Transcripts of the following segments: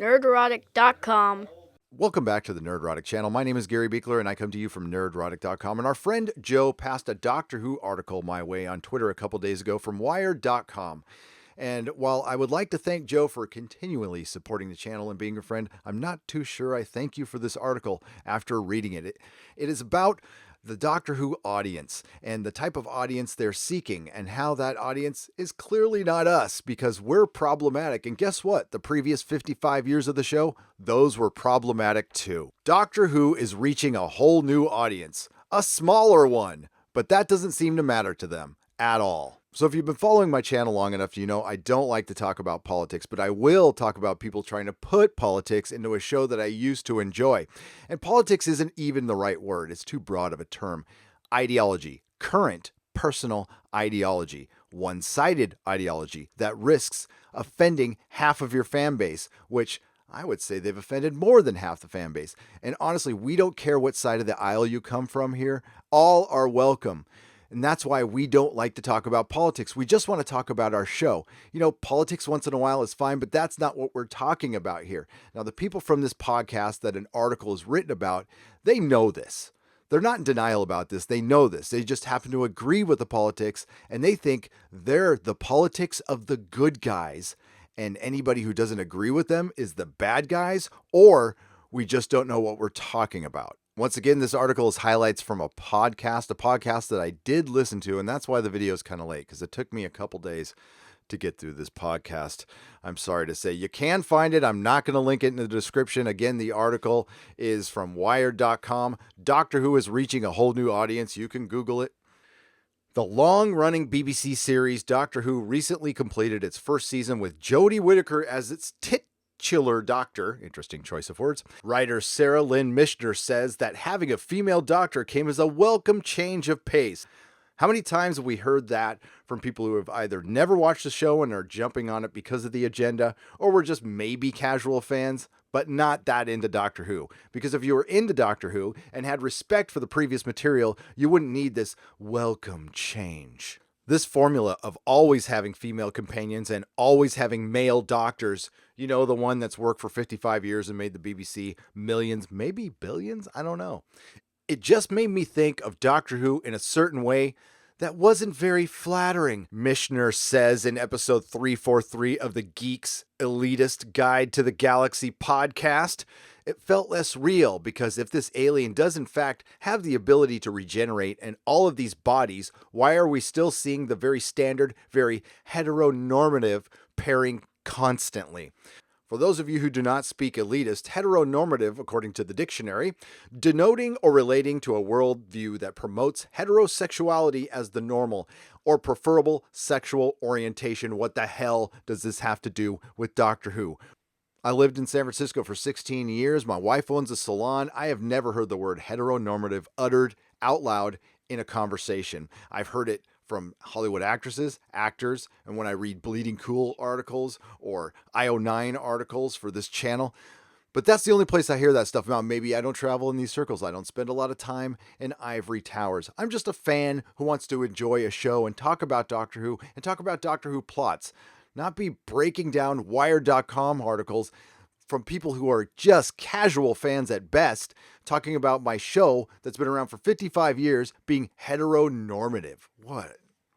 Nerderotic.com. Welcome back to the Nerderotic channel. My name is Gary Beekler, and I come to you from Nerderotic.com. And our friend Joe passed a Doctor Who article my way on Twitter a couple days ago from Wired.com. And while I would like to thank Joe for continually supporting the channel and being a friend, I'm not too sure I thank you for this article after reading it. It is about the Doctor Who audience and the type of audience they're seeking, and how that audience is clearly not us, because we're problematic. And guess what? The previous 55 years of the show, those were problematic too. Doctor Who is reaching a whole new audience, a smaller one, but that doesn't seem to matter to them at all. So if you've been following my channel long enough, you know I don't like to talk about politics, but I will talk about people trying to put politics into a show that I used to enjoy. And politics isn't even the right word. It's too broad of a term. Ideology, current personal ideology, one-sided ideology that risks offending half of your fan base, which I would say they've offended more than half the fan base. And honestly, we don't care what side of the aisle you come from here. All are welcome. And that's why we don't like to talk about politics. We just want to talk about our show. You know, politics once in a while is fine, but that's not what we're talking about here. Now, the people from this podcast that an article is written about, they know this. They're not in denial about this. They know this. They just happen to agree with the politics, and they think they're the politics of the good guys, and anybody who doesn't agree with them is the bad guys, or we just don't know what we're talking about. Once again, this article is highlights from a podcast that I did listen to, and that's why the video is kind of late, because it took me a couple days to get through this podcast. I'm sorry to say. You can find it. I'm not going to link it in the description. Again, the article is from Wired.com. Doctor Who is reaching a whole new audience. You can Google it. The long-running BBC series Doctor Who recently completed its first season with Jodie Whittaker as its titular doctor. Interesting choice of words. Writer Sarah Lynn Mishner says that having a female doctor came as a welcome change of pace. How many times have we heard that from people who have either never watched the show and are jumping on it because of the agenda, or were just maybe casual fans, but not that into Doctor Who? Because if you were into Doctor Who and had respect for the previous material, you wouldn't need this welcome change. This formula of always having female companions and always having male doctors, you know, the one that's worked for 55 years and made the BBC millions, maybe billions, I don't know. It just made me think of Doctor Who in a certain way that wasn't very flattering, Mishner says in episode 343 of the Geek's Elitist Guide to the Galaxy podcast. It felt less real, because if this alien does in fact have the ability to regenerate in all of these bodies, why are we still seeing the very standard, very heteronormative pairing constantly? For those of you who do not speak elitist, heteronormative, according to the dictionary, denoting or relating to a worldview that promotes heterosexuality as the normal or preferable sexual orientation. What the hell does this have to do with Doctor Who? I lived in San Francisco for 16 years. My wife owns a salon. I have never heard the word heteronormative uttered out loud in a conversation. I've heard it from Hollywood actresses, actors, and when I read Bleeding Cool articles or IO9 articles for this channel. But that's the only place I hear that stuff about. Maybe I don't travel in these circles. I don't spend a lot of time in ivory towers. I'm just a fan who wants to enjoy a show and talk about Doctor Who and talk about Doctor Who plots, not be breaking down Wired.com articles from people who are just casual fans at best, talking about my show that's been around for 55 years being heteronormative. What?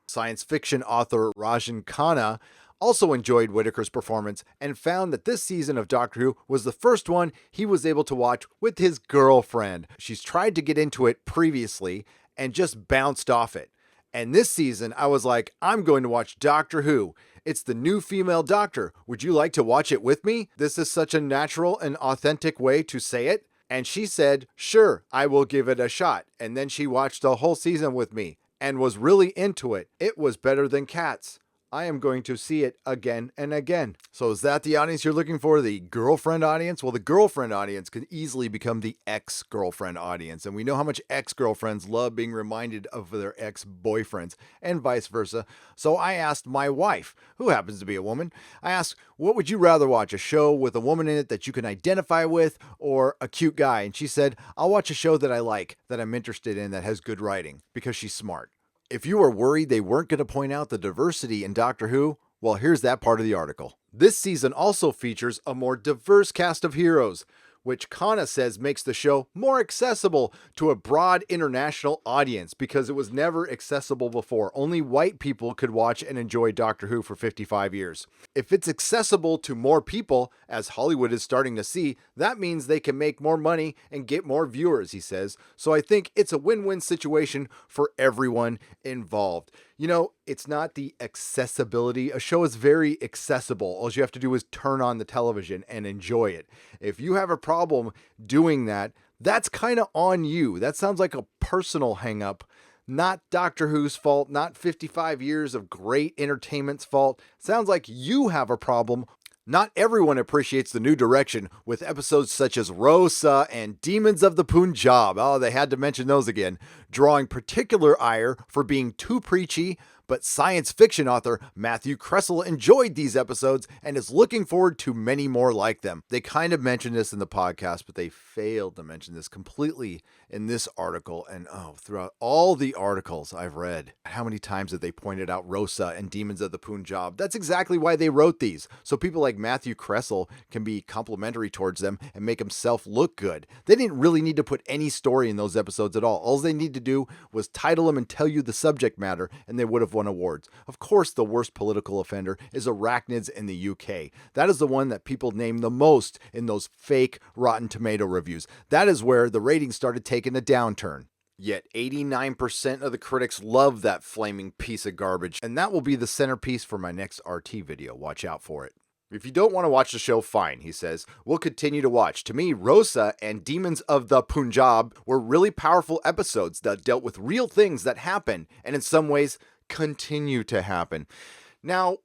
Science fiction author Rajan Khanna also enjoyed Whittaker's performance and found that this season of Doctor Who was the first one he was able to watch with his girlfriend. She's tried to get into it previously and just bounced off it. And this season, I was like, I'm going to watch Doctor Who. It's the new female doctor. Would you like to watch it with me? This is such a natural and authentic way to say it. And she said, sure, I will give it a shot. And then she watched the whole season with me and was really into it. It was better than Cats. I am going to see it again and again. So is that the audience you're looking for? The girlfriend audience? Well, the girlfriend audience can easily become the ex-girlfriend audience. And we know how much ex-girlfriends love being reminded of their ex-boyfriends and vice versa. So I asked my wife, who happens to be a woman, I asked, what would you rather watch? A show with a woman in it that you can identify with, or a cute guy? And she said, I'll watch a show that I like, that I'm interested in, that has good writing, because she's smart. If you were worried they weren't going to point out the diversity in Doctor Who, well, here's that part of the article. This season also features a more diverse cast of heroes, which Kana says makes the show more accessible to a broad international audience because it was never accessible before. Only white people could watch and enjoy Doctor Who for 55 years. If it's accessible to more people, as Hollywood is starting to see, that means they can make more money and get more viewers, he says. So I think it's a win-win situation for everyone involved. You know, it's not the accessibility. A show is very accessible. All you have to do is turn on the television and enjoy it. If you have a problem doing that, that's kind of on you. That sounds like a personal hang-up, not Doctor Who's fault, not 55 years of great entertainment's fault. Sounds like you have a problem. Not everyone appreciates the new direction with episodes such as Rosa and Demons of the Punjab. Oh, they had to mention those again. Drawing particular ire for being too preachy, but science fiction author Matthew Kressel enjoyed these episodes and is looking forward to many more like them. They kind of mentioned this in the podcast, but they failed to mention this completely in this article. And throughout all the articles I've read, how many times have they pointed out Rosa and Demons of the Punjab? That's exactly why they wrote these, so people like Matthew Kressel can be complimentary towards them and make himself look good. They didn't really need to put any story in those episodes at all. All they need to do was title them and tell you the subject matter, and they would have won awards. Of course, the worst political offender is arachnids in the UK. That is the one that people name the most in those fake Rotten Tomato reviews. That is where the ratings started taking a downturn. Yet 89% of the critics love that flaming piece of garbage, and that will be the centerpiece for my next RT video. Watch out for it. If you don't want to watch the show, fine, he says. We'll continue to watch. To me, Rosa and Demons of the Punjab were really powerful episodes that dealt with real things that happen, and in some ways, continue to happen. Now,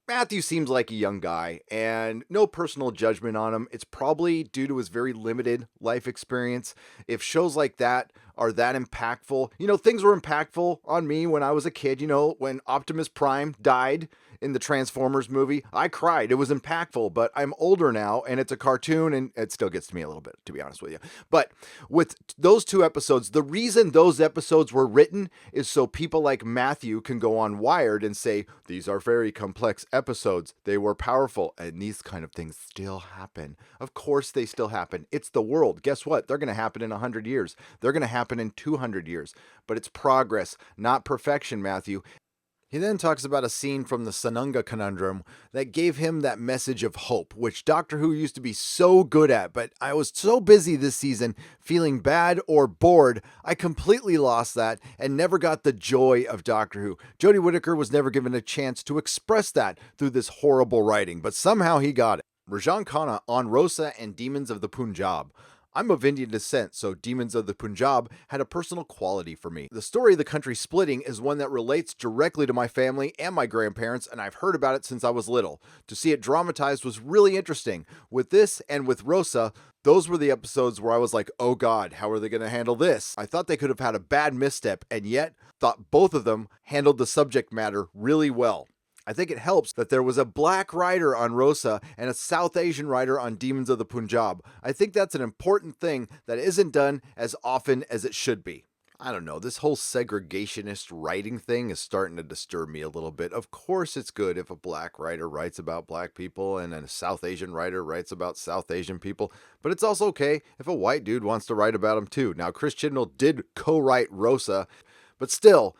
Matthew seems like a young guy, and no personal judgment on him. It's probably due to his very limited life experience. If shows like that are that impactful, things were impactful on me when I was a kid. When Optimus Prime died in the Transformers movie, I cried. It was impactful, but I'm older now, and it's a cartoon, and it still gets to me a little bit, to be honest with you. But with those two episodes, the reason those episodes were written is so people like Matthew can go on Wired and say, these are very complex episodes. They were powerful, and these kind of things still happen. Of course they still happen. It's the world. Guess what? They're going to happen in 100 years. They're going to happen in 200 years. But it's progress, not perfection, Matthew. He then talks about a scene from the Sanunga Conundrum that gave him that message of hope, which Doctor Who used to be so good at, but I was so busy this season feeling bad or bored, I completely lost that and never got the joy of Doctor Who. Jodie Whittaker was never given a chance to express that through this horrible writing, but somehow he got it. Rajan Khanna on Rosa and Demons of the Punjab. I'm of Indian descent, so Demons of the Punjab had a personal quality for me. The story of the country splitting is one that relates directly to my family and my grandparents, and I've heard about it since I was little. To see it dramatized was really interesting. With this and with Rosa, those were the episodes where I was like, oh God, how are they going to handle this? I thought they could have had a bad misstep, and yet thought both of them handled the subject matter really well. I think it helps that there was a black writer on Rosa and a South Asian writer on Demons of the Punjab. I think that's an important thing that isn't done as often as it should be. I don't know, this whole segregationist writing thing is starting to disturb me a little bit. Of course it's good if a black writer writes about black people and a South Asian writer writes about South Asian people, but it's also okay if a white dude wants to write about them too. Now, Chris Chibnall did co-write Rosa, but still,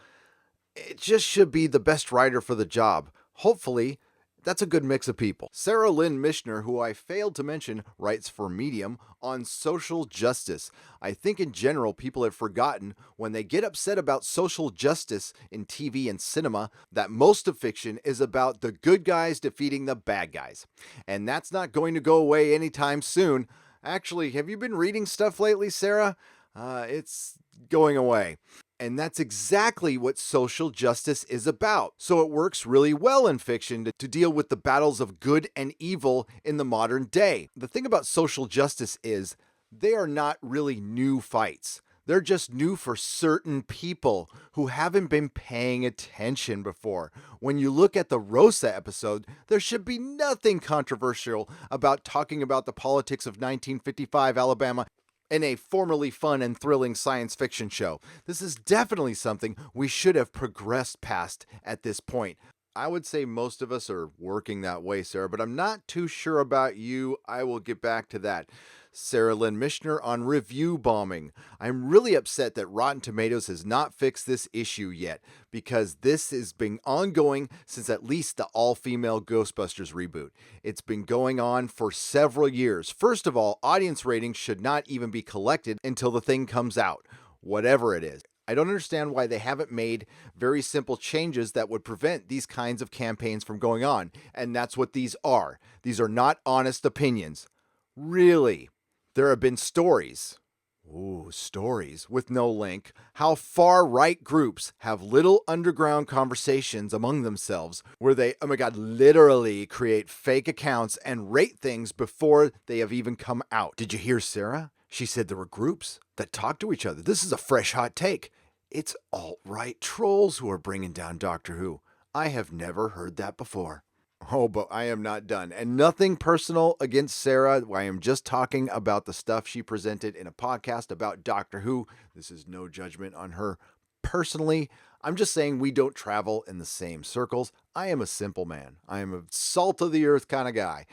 it just should be the best writer for the job. Hopefully, that's a good mix of people. Sarah Lynn Mishner, who I failed to mention, writes for Medium on social justice. I think in general, people have forgotten when they get upset about social justice in TV and cinema that most of fiction is about the good guys defeating the bad guys. And that's not going to go away anytime soon. Actually, have you been reading stuff lately, Sarah? It's going away. And that's exactly what social justice is about. So it works really well in fiction to deal with the battles of good and evil in the modern day. The thing about social justice is they are not really new fights. They're just new for certain people who haven't been paying attention before. When you look at the Rosa episode, there should be nothing controversial about talking about the politics of 1955 Alabama in a formerly fun and thrilling science fiction show. This is definitely something we should have progressed past at this point. I would say most of us are working that way, Sarah, but I'm not too sure about you. I will get back to that. Sarah Lynn Mishner on review bombing. I'm really upset that Rotten Tomatoes has not fixed this issue yet, because this has been ongoing since at least the all-female Ghostbusters reboot. It's been going on for several years. First of all, audience ratings should not even be collected until the thing comes out, whatever it is. I don't understand why they haven't made very simple changes that would prevent these kinds of campaigns from going on. And that's what these are. These are not honest opinions. Really. There have been stories. Ooh, stories with no link. How far-right groups have little underground conversations among themselves where they, oh my God, literally create fake accounts and rate things before they have even come out. Did you hear Sarah? She said there were groups that talk to each other. This is a fresh hot take. It's alt-right trolls who are bringing down Doctor Who. I have never heard that before. Oh, but I am not done. And nothing personal against Sarah. I am just talking about the stuff she presented in a podcast about Doctor Who. This is no judgment on her personally. I'm just saying we don't travel in the same circles. I am a simple man. I am a salt of the earth kind of guy.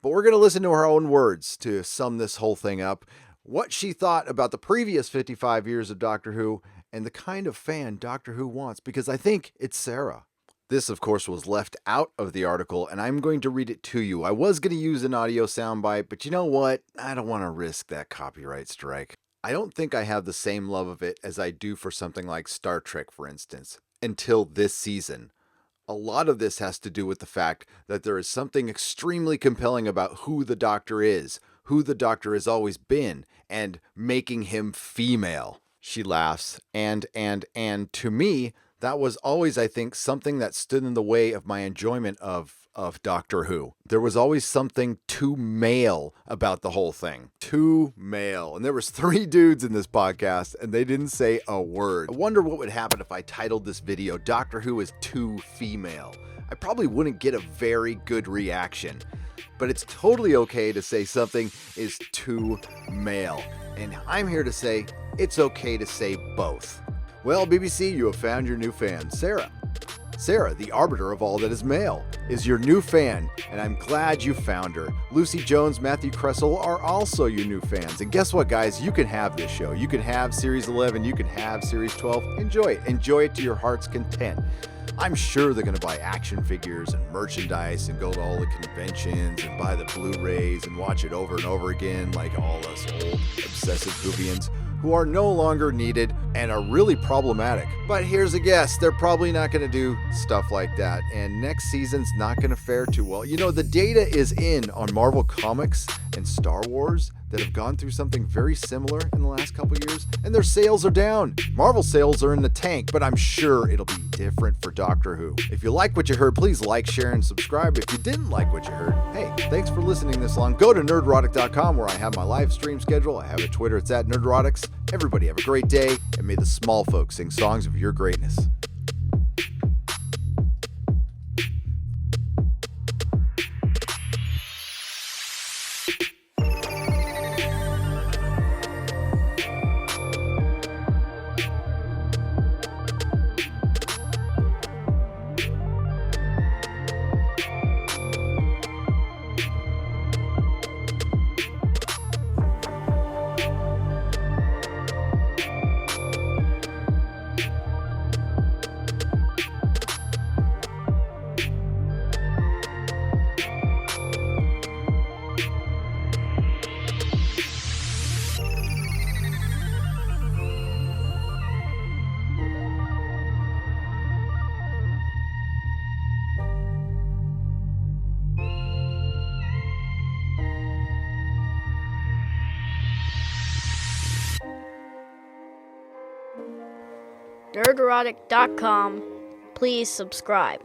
But we're going to listen to her own words to sum this whole thing up. What she thought about the previous 55 years of Doctor Who and the kind of fan Doctor Who wants, because I think it's Sarah. This, of course, was left out of the article, and I'm going to read it to you. I was going to use an audio soundbite, but you know what? I don't want to risk that copyright strike. I don't think I have the same love of it as I do for something like Star Trek, for instance, until this season. A lot of this has to do with the fact that there is something extremely compelling about who the Doctor is, who the Doctor has always been, and making him female. She laughs, and to me, that was always, I think, something that stood in the way of my enjoyment of Doctor Who. There was always something too male about the whole thing. Too male. And there was 3 dudes in this podcast, and they didn't say a word. I wonder what would happen if I titled this video, Doctor Who is Too Female. I probably wouldn't get a very good reaction. But it's totally okay to say something is too male. And I'm here to say it's okay to say both. Well, BBC, you have found your new fan, Sarah. Sarah, the arbiter of all that is male, is your new fan, and I'm glad you found her. Lucy Jones, Matthew Kressel are also your new fans. And guess what, guys? You can have this show. You can have Series 11. You can have Series 12. Enjoy it. Enjoy it to your heart's content. I'm sure they're going to buy action figures and merchandise and go to all the conventions and buy the Blu-rays and watch it over and over again like all us old obsessive Whovians who are no longer needed and are really problematic. But here's a guess, they're probably not going to do stuff like that, and next season's not going to fare too well. You know, the data is in on Marvel Comics and Star Wars that have gone through something very similar in the last couple years, and their sales are down. Marvel sales are in the tank, but I'm sure it'll be different for Doctor Who. If you like what you heard, please like, share, and subscribe. If you didn't like what you heard, hey, thanks for listening this long. Go to nerdrotic.com where I have my live stream schedule. I have a Twitter, it's at nerdrotics. Everybody have a great day, and may the small folks sing songs of your greatness. Nerdrotic.com. Please subscribe.